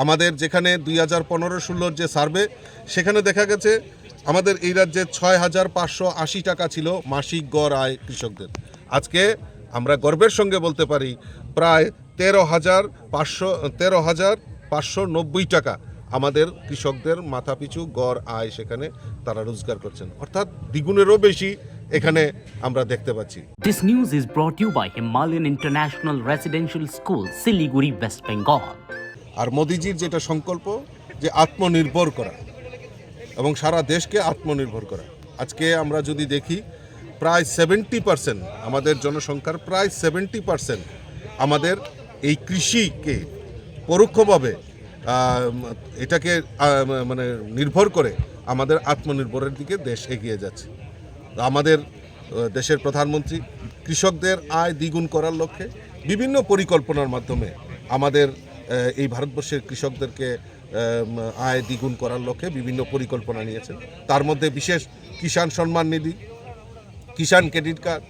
আমাদের যেখানে 2015-16 যে সার্ভে, সেখানে দেখা গেছে আমাদের এই রাজ্যে 6,580 টাকা ছিল মাসিক গড় আয় কৃষকদের। আজকে আমরা গর্বের সঙ্গে বলতে পারি প্রায় 13,590 টাকা আমাদের কৃষকদের মাথাপিছু গড় আয় সেখানে তারা রোজগার করছেন, অর্থাৎ দ্বিগুণেরও বেশি এখানে আমরা দেখতে পাচ্ছি। This news is brought to you by Himalayan International Residential School, Siliguri, West Bengal. আর মোদিজির যেটা সংকল্প যে আত্মনির্ভর করা এবং সারা দেশকে আত্মনির্ভর করা, আজকে আমরা যদি দেখি প্রায় 70% আমাদের জনসংখ্যার প্রায় 70% আমাদের এই কৃষিকে পরোক্ষভাবে এটাকে মানে নির্ভর করে আমাদের আত্মনির্ভরের দিকে দেশ এগিয়ে যাচ্ছে। আমাদের দেশের প্রধানমন্ত্রী কৃষকদের আয় দ্বিগুণ করার লক্ষ্যে বিভিন্ন পরিকল্পনার মাধ্যমে আমাদের এই ভারতবর্ষের কৃষকদেরকে আয় দ্বিগুণ করার লক্ষ্যে বিভিন্ন পরিকল্পনা নিয়েছেন। তার মধ্যে বিশেষ Kisan Samman Nidhi, Kisan credit card,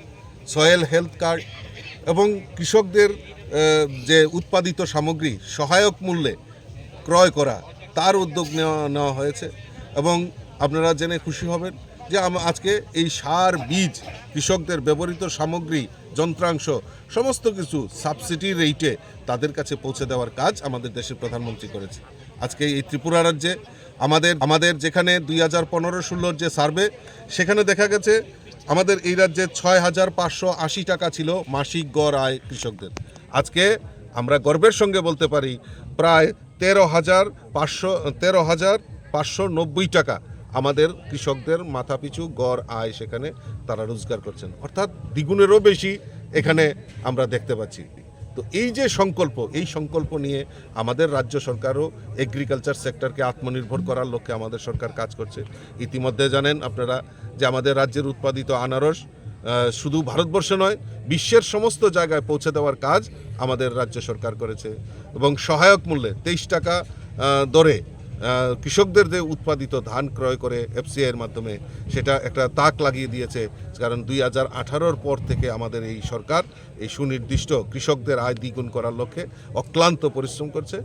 soil health card এবং কৃষকদের যে উৎপাদিত সামগ্রী সহায়ক মূল্যে ক্রয় করা, তার উদ্যোগ নেওয়া হয়েছে। এবং আপনারা জেনে খুশি হবেন যে আজকে এই সার, বীজ, কৃষকদের ব্যবহৃত সামগ্রী, যন্ত্রাংশ সমস্ত কিছু সাবসিডি রেটে তাদের কাছে পৌঁছে দেওয়ার কাজ আমাদের দেশের প্রধানমন্ত্রী করেছে। আজকে এই ত্রিপুরা রাজ্যে আমাদের যেখানে 2015-16 যে সার্ভে, সেখানে দেখা গেছে আমাদের এই রাজ্যে 6,580 টাকা ছিল মাসিক গড় আয় কৃষকদের। আজকে আমরা গর্বের সঙ্গে বলতে পারি প্রায় 13,590 টাকা আমাদের কৃষকদের মাথাপিছু গড় আয় সেখানে তারা রোজগার করছেন, অর্থাৎ দ্বিগুণেরও বেশি এখানে আমরা দেখতে পাচ্ছি। তো এই যে সংকল্প, এই সংকল্প নিয়ে আমাদের রাজ্য সরকারও এগ্রিকালচার সেক্টরকে আত্মনির্ভর করার লক্ষ্যে আমাদের সরকার কাজ করছে। ইতিমধ্যে জানেন আপনারা যে আমাদের রাজ্যের উৎপাদিত আনারস শুধু ভারতবর্ষে নয়, বিশ্বের সমস্ত জায়গায় পৌঁছে দেওয়ার কাজ আমাদের রাজ্য সরকার করেছে। এবং সহায়ক মূল্যে 23 টাকা দরে কৃষকদের যে উৎপাদিত ধান ক্রয় করে এফসিআইয়ের মাধ্যমে, সেটা একটা তাক লাগিয়ে দিয়েছে। কারণ 2018-র পর থেকে আমাদের এই সরকার এই সুনির্দিষ্ট কৃষকদের আয় দ্বিগুণ করার লক্ষ্যে অক্লান্ত পরিশ্রম করছে।